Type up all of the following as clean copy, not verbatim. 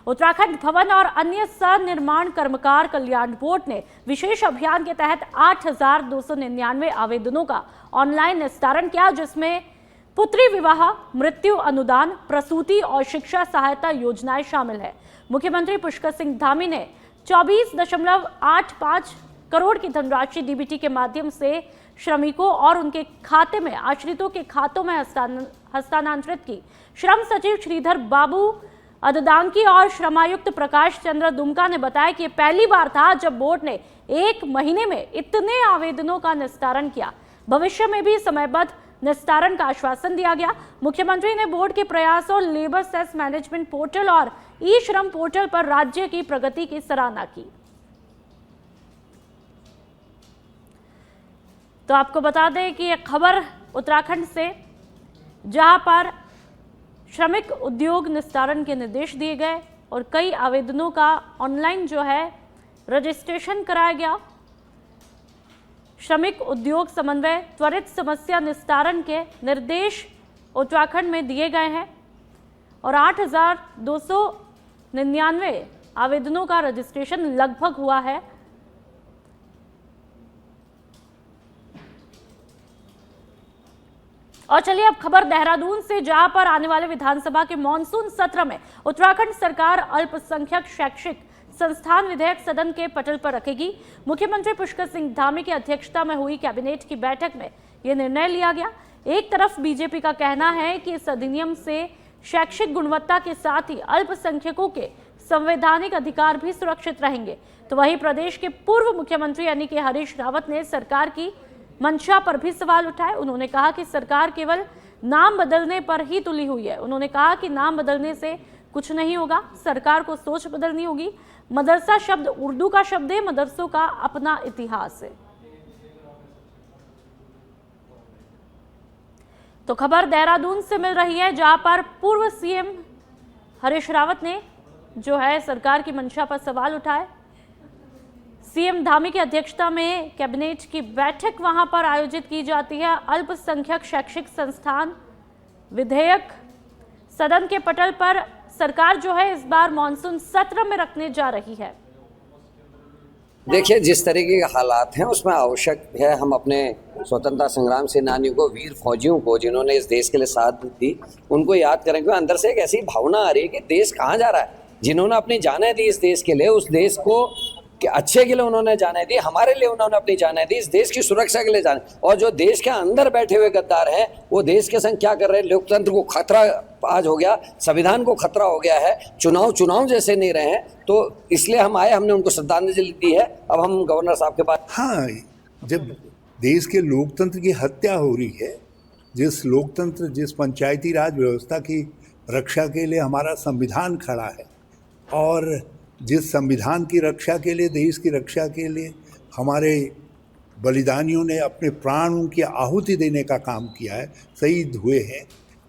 उत्तराखंड भवन और अन्य सनिर्माण कर्मकार कल्याण बोर्ड ने विशेष अभियान के तहत 8,299 आवेदनों का ऑनलाइन निस्तारण किया, जिसमें पुत्री विवाह, मृत्यु अनुदान, प्रसूति और शिक्षा सहायता योजनाएं शामिल है। मुख्यमंत्री पुष्कर सिंह धामी ने 24.85 करोड़ की धनराशि डीबीटी के माध्यम से श्रमिकों और उनके खाते में आश्रितों के खातों में हस्तांतरित की। श्रम सचिव श्रीधर बाबू अददांकी और श्रमायुक्त प्रकाश चंद्र दुमका ने बताया कि पहली बार था जब बोर्ड ने एक महीने में इतने आवेदनों का निस्तारण किया। भविष्य में भी समयबद्ध निस्तारण का आश्वासन दिया गया। मुख्यमंत्री ने बोर्ड के प्रयासों, लेबर सेस मैनेजमेंट पोर्टल और ई श्रम पोर्टल पर राज्य की प्रगति की सराहना की। तो आपको बता दें कि एक खबर उत्तराखंड से, जहां पर श्रमिक उद्योग निस्तारण के निर्देश दिए गए और कई आवेदनों का ऑनलाइन जो है रजिस्ट्रेशन कराया गया। श्रमिक उद्योग समन्वय त्वरित समस्या निस्तारण के निर्देश उत्तराखंड में दिए गए हैं और 8,299 आवेदनों का रजिस्ट्रेशन लगभग हुआ है। और चलिए अब खबर देहरादून से, जहां पर आने वाले विधानसभा के मॉनसून सत्र में उत्तराखंड सरकार अल्पसंख्यक शैक्षिक संस्थान विधेयक सदन के पटल पर रखेगी। मुख्यमंत्री पुष्कर सिंह धामी की अध्यक्षता में हुई कैबिनेट की बैठक में यह निर्णय लिया गया। एक तरफ बीजेपी का कहना है कि इस अधिनियम से शैक्षिक गुणवत्ता के साथ ही अल्पसंख्यकों के संवैधानिक अधिकार भी सुरक्षित रहेंगे, तो वहीं प्रदेश के पूर्व मुख्यमंत्री यानी कि हरीश रावत ने सरकार की मंशा पर भी सवाल उठाए। उन्होंने कहा कि सरकार केवल नाम बदलने पर ही तुली हुई है। उन्होंने कहा कि नाम बदलने से कुछ नहीं होगा, सरकार को सोच बदलनी होगी। मदरसा शब्द उर्दू का शब्द है, मदरसों का अपना इतिहास है। तो खबर देहरादून से मिल रही है, जहां पर पूर्व सीएम हरीश रावत ने जो है सरकार की मंशा पर सवाल उठाए। सीएम धामी की अध्यक्षता में कैबिनेट की बैठक वहां पर आयोजित की जाती है। अल्पसंख्यक शैक्षिक संस्थान विधेयक सदन के पटल पर सरकार जो है इस बार मॉनसून सत्र में रखने जा रही है। देखिए, जिस तरीके के हालात हैं उसमें आवश्यक है हम अपने स्वतंत्रता संग्राम सेनानियों को, वीर फौजियों को, जिन्होंने इस देश के लिए साथ दी, उनको याद करें। क्योंकि अंदर से एक ऐसी भावना आ रही है कि देश कहाँ जा रहा है। जिन्होंने अपनी जानें दी इस देश के लिए, उस देश को कि अच्छे के लिए उन्होंने जाने दी, हमारे लिए उन्होंने अपनी जाने दी, इस देश की सुरक्षा के लिए जाने। और जो देश के अंदर बैठे हुए गद्दार हैं वो देश के संग क्या कर रहे हैं। लोकतंत्र को खतरा आज हो गया, संविधान को खतरा हो गया है, चुनाव जैसे नहीं रहे हैं। तो इसलिए हम आए, हमने उनको श्रद्धांजलि दी है। अब हम गवर्नर साहब के पास। हाँ, जब देश के लोकतंत्र की हत्या हो रही है, जिस पंचायती राज व्यवस्था की रक्षा के लिए हमारा संविधान खड़ा है और जिस संविधान की रक्षा के लिए, देश की रक्षा के लिए हमारे बलिदानियों ने अपने प्राणों की आहुति देने का काम किया है, शहीद हुए हैं,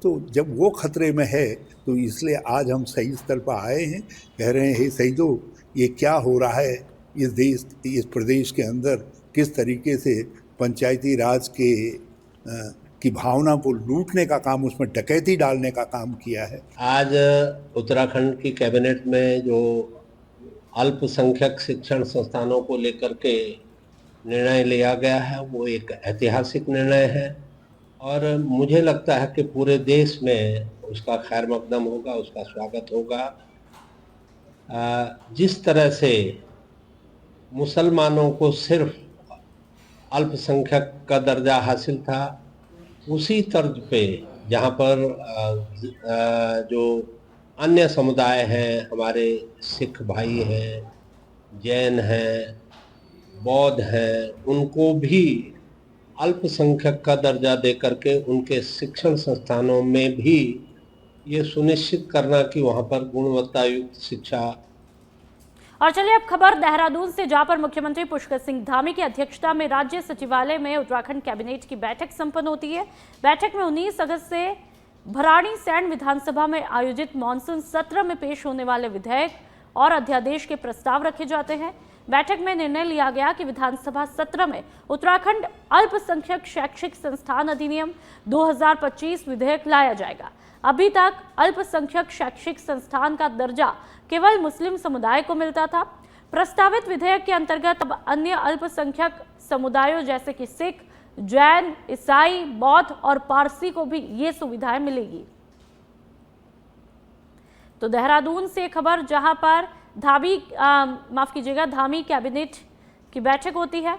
तो जब वो खतरे में है तो इसलिए आज हम सही स्थल पर आए हैं। कह रहे हैं, हे शहीदों, ये क्या हो रहा है इस देश, इस प्रदेश के अंदर, किस तरीके से पंचायती राज की भावना को लूटने का काम, उसमें डकैती डालने का काम किया है। आज उत्तराखंड की कैबिनेट में जो अल्पसंख्यक शिक्षण संस्थानों को लेकर के निर्णय लिया गया है वो एक ऐतिहासिक निर्णय है और मुझे लगता है कि पूरे देश में उसका खैर मकदम होगा, उसका स्वागत होगा। जिस तरह से मुसलमानों को सिर्फ अल्पसंख्यक का दर्जा हासिल था, उसी तर्ज पे जहाँ पर जो अन्य समुदाय हैं, हमारे सिख भाई हैं, जैन हैं, बौद्ध हैं, उनको भी अल्पसंख्यक का दर्जा दे करके उनके शिक्षण संस्थानों में भी ये सुनिश्चित करना कि वहाँ पर गुणवत्ता युक्त शिक्षा। और चलिए अब खबर देहरादून से, जहां पर मुख्यमंत्री पुष्कर सिंह धामी की अध्यक्षता में राज्य सचिवालय में उत्तराखंड कैबिनेट की बैठक संपन्न होती है। बैठक में 19 अगस्त से भराड़ीसैंण विधानसभा में आयोजित मॉनसून सत्र में पेश होने वाले विधेयक और अध्यादेश के प्रस्ताव रखे जाते हैं। बैठक में निर्णय लिया गया कि विधानसभा सत्र में उत्तराखंड अल्पसंख्यक शैक्षिक संस्थान अधिनियम 2025 विधेयक लाया जाएगा। अभी तक अल्पसंख्यक शैक्षिक संस्थान का दर्जा केवल मुस्लिम समुदाय को मिलता था। प्रस्तावित विधेयक के अंतर्गत अब अन्य अल्पसंख्यक समुदायों जैसे कि सिख, जैन, ईसाई, बौद्ध और पारसी को भी ये सुविधाएं मिलेगी। तो देहरादून से खबर, जहां पर धामी कैबिनेट की बैठक होती है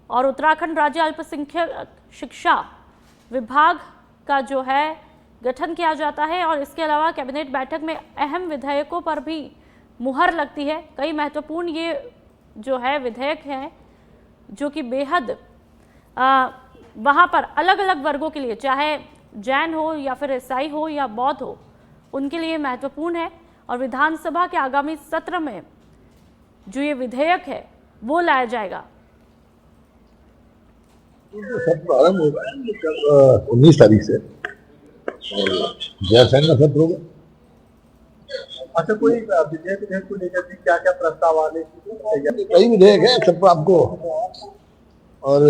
और उत्तराखंड राज्य अल्पसंख्यक शिक्षा विभाग का जो है गठन किया जाता है और इसके अलावा कैबिनेट बैठक में अहम विधेयकों पर भी मुहर लगती है। कई महत्वपूर्ण ये जो है विधेयक हैं जो कि बेहद वहाँ पर अलग अलग वर्गों के लिए, चाहे जैन हो या फिर ईसाई हो या बौद्ध हो, उनके लिए महत्वपूर्ण है। और विधानसभा के आगामी सत्र में जो ये विधेयक है वो लाया जाएगा। सत्र आरंभ होगा 19 तारीख से जयसेन का सत्र होगा। अच्छा, कोई विधेयक को लेकर के क्या क्या प्रस्ताव आ रहे? कई विधेयक है सब आपको, और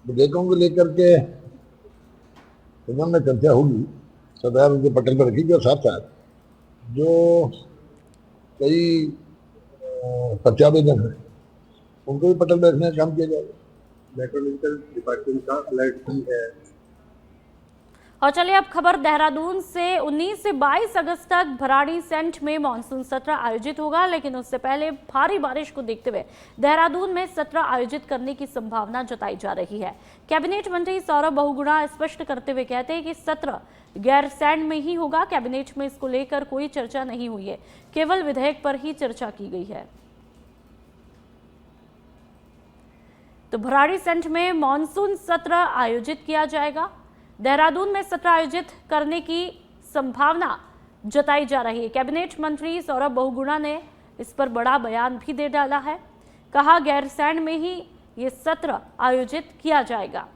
विधेयकों को लेकर के सदन में चर्चा होगी, सरकार उनके पटल पर रखेगी और साथ साथ जो कई प्रत्यावेदन है उनको भी पटल पर रखने का काम किया जाएगा। मेट्रोलॉजिकल डिपार्टमेंट का अलर्ट भी है। और चलिए अब खबर देहरादून से। 19 से 22 अगस्त तक भराड़ीसैंण में मानसून सत्र आयोजित होगा, लेकिन उससे पहले भारी बारिश को देखते हुए देहरादून में सत्र आयोजित करने की संभावना जताई जा रही है। कैबिनेट मंत्री सौरभ बहुगुणा स्पष्ट करते हुए कहते हैं कि सत्र गैरसैंण में ही होगा। कैबिनेट में इसको लेकर कोई चर्चा नहीं हुई है, केवल विधेयक पर ही चर्चा की गई है। तो भराड़ीसैंण में मानसून सत्र आयोजित किया जाएगा। देहरादून में सत्र आयोजित करने की संभावना जताई जा रही है। कैबिनेट मंत्री सौरभ बहुगुणा ने इस पर बड़ा बयान भी दे डाला है। कहा गैरसैंण में ही ये सत्र आयोजित किया जाएगा।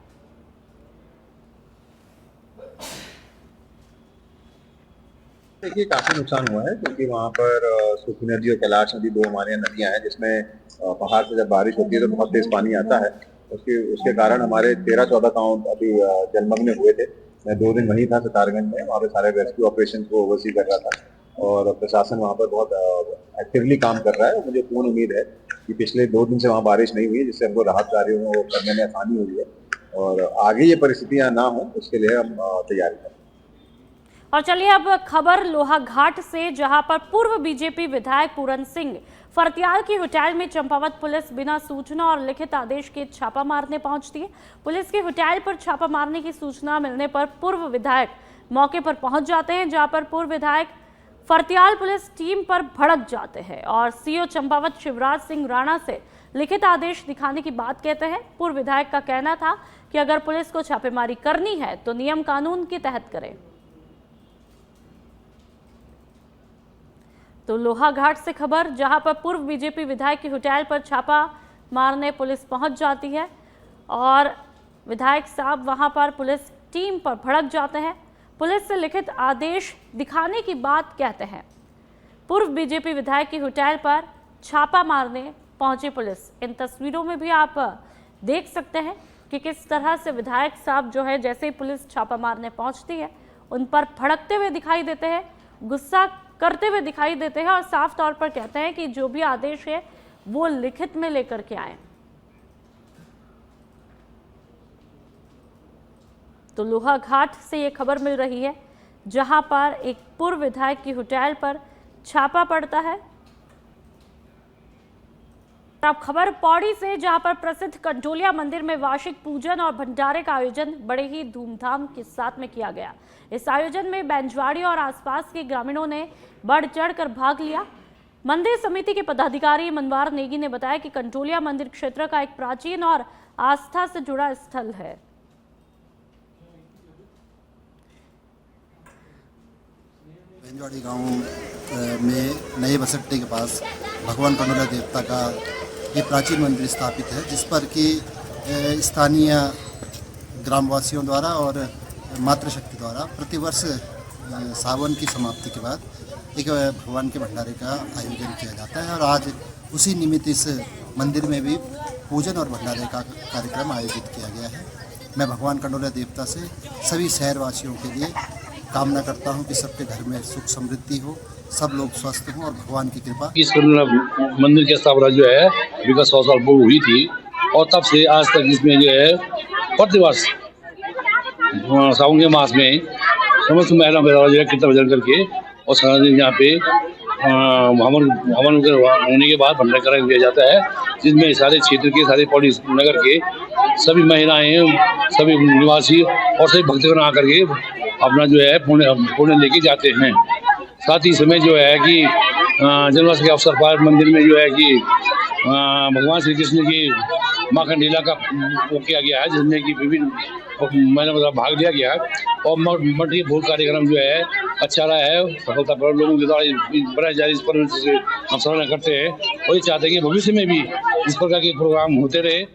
देखिए, काफी नुकसान हुआ है क्योंकि वहाँ पर सुखी नदी और कैलाश नदी दो हमारे यहाँ नदियां हैं, जिसमें पहाड़ से जब बारिश होती है तो बहुत तेज पानी आता है। उसके कारण हमारे 13-14 गांव अभी जलमग्न हुए थे। मैं 2 दिन वहीं था सितारगंज में, वहाँ पे सारे रेस्क्यू ऑपरेशन को ओवरसी कर रहा था और प्रशासन वहाँ पर बहुत एक्टिवली काम कर रहा है। मुझे पूर्ण उम्मीद है कि पिछले 2 दिन से वहाँ बारिश नहीं हुई, जिससे हमको राहत कार्यों को करने में आसानी हुई है और आगे ये परिस्थितियाँ ना हो उसके लिए हम तैयारी करें। और चलिए अब खबर लोहाघाट से, जहां पर पूर्व बीजेपी विधायक पूरन सिंह फरत्याल की होटल में चंपावत पुलिस बिना सूचना और लिखित आदेश के छापा मारने पहुंचती है। पुलिस के होटल पर छापा मारने की सूचना मिलने पर पूर्व विधायक मौके पर पहुंच जाते हैं, जहां पर पूर्व विधायक फरत्याल पुलिस टीम पर भड़क जाते हैं और सीओ चंपावत शिवराज सिंह राणा से लिखित आदेश दिखाने की बात कहते हैं। पूर्व विधायक का कहना था कि अगर पुलिस को छापेमारी करनी है तो नियम कानून के तहत करें। तो लोहाघाट से खबर, जहां पर पूर्व बीजेपी विधायक की होटल पर छापा मारने पुलिस पहुंच जाती है और विधायक साहब वहां पर पुलिस टीम पर भड़क जाते हैं। पुलिस से लिखित आदेश दिखाने की बात कहते हैं। पूर्व बीजेपी विधायक की होटल पर छापा मारने पहुंची पुलिस। इन तस्वीरों में भी आप देख सकते हैं कि किस तरह से विधायक साहब जो है जैसे ही पुलिस छापा मारने पहुंचती है उन पर भड़कते हुए दिखाई देते हैं, गुस्सा करते हुए दिखाई देते हैं और साफ तौर पर कहते हैं कि जो भी आदेश है वो लिखित में लेकर के आए। तो लोहाघाट से ये खबर मिल रही है, जहां पर एक पूर्व विधायक की होटल पर छापा पड़ता है। अब खबर पौड़ी से, जहां पर प्रसिद्ध कंटोलिया मंदिर में वार्षिक पूजन और भंडारे का आयोजन बड़े ही धूमधाम के साथ में किया गया। इस आयोजन में बैंजवाड़ी और आसपास के ग्रामीणों ने बढ़ चढ़कर भाग लिया। मंदिर समिति के पदाधिकारी मनवार नेगी ने बताया कि कंटोलिया मंदिर क्षेत्र का एक प्राचीन और आस्था से जुड़ा स्थल है। बैंजवाड़ी गांव में नए बस अड्डे के पास भगवान कंडोलिया देवता का ये प्राचीन मंदिर स्थापित है, जिस पर कि स्थानीय ग्रामवासियों द्वारा और मातृशक्ति द्वारा प्रतिवर्ष सावन की समाप्ति के बाद एक भगवान के भंडारे का आयोजन किया जाता है और आज उसी निमित्त इस मंदिर में भी पूजन और भंडारे का कार्यक्रम आयोजित किया गया है। मैं भगवान कंडोला देवता से सभी शहरवासियों के लिए कामना करता हूं कि सबके घर में सुख समृद्धि हो, सब लोग स्वस्थ हों और भगवान की कृपा। इस मंदिर की स्थापना जो है विगत 100 साल पूर्व हुई थी और तब से आज तक इसमें जो है प्रतिवर्ष सावन के मास में समस्त महिला जो है कीर्तन भजन करके और सारा दिन यहाँ पे हवन होने के बाद भंडारा करा दिया जाता है, जिसमें सारे क्षेत्र के सारे पौड़ी नगर के सभी महिलाएं, सभी निवासी और सभी भक्तगण आकर के अपना जो है पुण्य लेके जाते हैं। साथ ही समय जो है कि जन्माष्टमी के अवसर पर मंदिर में जो है कि भगवान श्री कृष्ण की माखन लीला का वो किया गया है, जिसमें कि विभिन्न महिला मतलब भाग लिया गया है और मल्टी भोग कार्यक्रम जो है अच्छा रहा है, सफलता पर लोगों के द्वारा बनाए जा रही इस पर हम सराहना करते हैं और ये चाहते हैं कि भविष्य में भी इस प्रकार के प्रोग्राम होते रहे।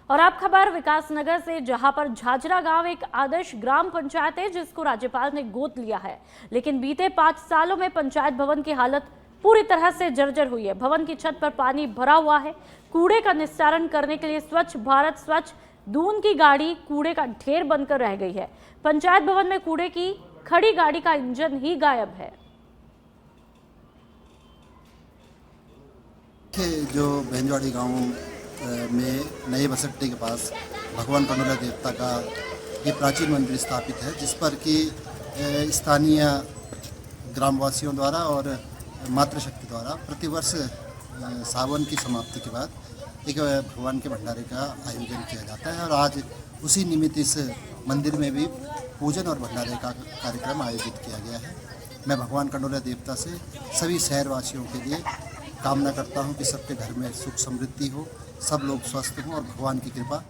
और अब खबर विकासनगर से, जहां पर झाझरा गांव एक आदर्श ग्राम पंचायत है जिसको राज्यपाल ने गोद लिया है, लेकिन बीते 5 सालों में पंचायत भवन की हालत पूरी तरह से जर्जर हुई है। भवन की छत पर पानी भरा हुआ है। कूड़े का निस्तारण करने के लिए स्वच्छ भारत स्वच्छ दून की गाड़ी कूड़े का ढेर बनकर रह गई है। पंचायत भवन में कूड़े की खड़ी गाड़ी का इंजन ही गायब है। जो बेंजवाड़ी गांव में नए बसट्टे के पास भगवान कंडोला देवता का ये प्राचीन मंदिर स्थापित है, जिस पर कि स्थानीय ग्रामवासियों द्वारा और मातृशक्ति द्वारा प्रतिवर्ष सावन की समाप्ति के बाद एक भगवान के भंडारे का आयोजन किया जाता है और आज उसी निमित्त इस मंदिर में भी पूजन और भंडारे का कार्यक्रम आयोजित किया गया है। मैं भगवान कंडोला देवता से सभी शहरवासियों के लिए कामना करता हूं कि सबके घर में सुख समृद्धि हो, सब लोग स्वस्थ हों और भगवान की कृपा।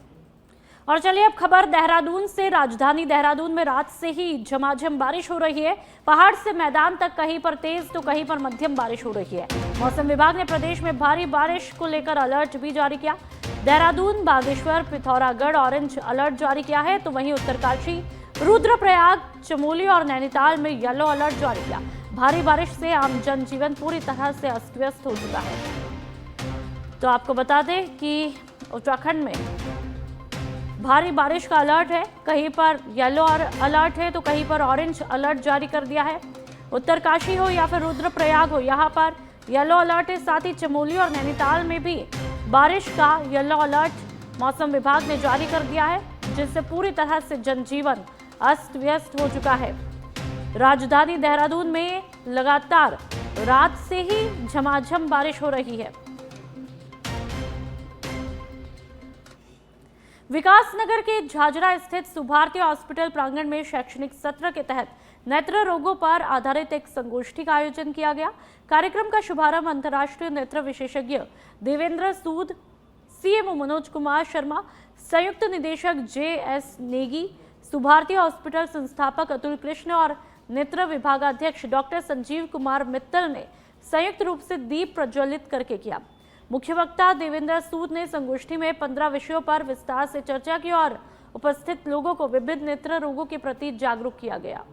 और चलिए अब खबर देहरादून से। राजधानी देहरादून में रात से ही झमाझम बारिश हो रही है। पहाड़ से मैदान तक कहीं पर तेज तो कहीं पर मध्यम बारिश हो रही है। मौसम विभाग ने प्रदेश में भारी बारिश को लेकर अलर्ट भी जारी किया। देहरादून, बागेश्वर, पिथौरागढ़ ऑरेंज अलर्ट जारी किया है, तो वहीं उत्तरकाशी, रुद्रप्रयाग, चमोली और नैनीताल में येलो अलर्ट जारी किया। भारी बारिश से आम जनजीवन पूरी तरह से अस्त व्यस्त हो चुका है। तो आपको बता दें कि उत्तराखंड में भारी बारिश का अलर्ट है, कहीं पर येलो अलर्ट है तो कहीं पर ऑरेंज अलर्ट जारी कर दिया है। उत्तरकाशी हो या फिर रुद्रप्रयाग हो, यहाँ पर येलो अलर्ट है। साथ ही चमोली और नैनीताल में भी बारिश का येलो अलर्ट मौसम विभाग ने जारी कर दिया है, जिससे पूरी तरह से जनजीवन अस्त व्यस्त हो चुका है। राजधानी देहरादून में लगातार रात से ही झमाझम बारिश हो रही है। विकासनगर के झाझरा स्थित सुभारती हॉस्पिटल प्रांगण में शैक्षणिक सत्र के तहत नेत्र रोगों पर आधारित एक संगोष्ठी का आयोजन किया गया। कार्यक्रम का शुभारंभ अंतर्राष्ट्रीय नेत्र विशेषज्ञ देवेंद्र सूद, सीएमओ मनोज कुमार शर्मा, संयुक्त निदेशक JS नेगी, सुभारती हॉस्पिटल संस्थापक अतुल कृष्ण और नेत्र विभागाध्यक्ष डॉक्टर संजीव कुमार मित्तल ने संयुक्त रूप से दीप प्रज्वलित करके किया। मुख्य वक्ता देवेंद्र सूद ने संगोष्ठी में 15 विषयों पर विस्तार से चर्चा की और उपस्थित लोगों को विभिन्न नेत्र रोगों के प्रति जागरूक किया गया।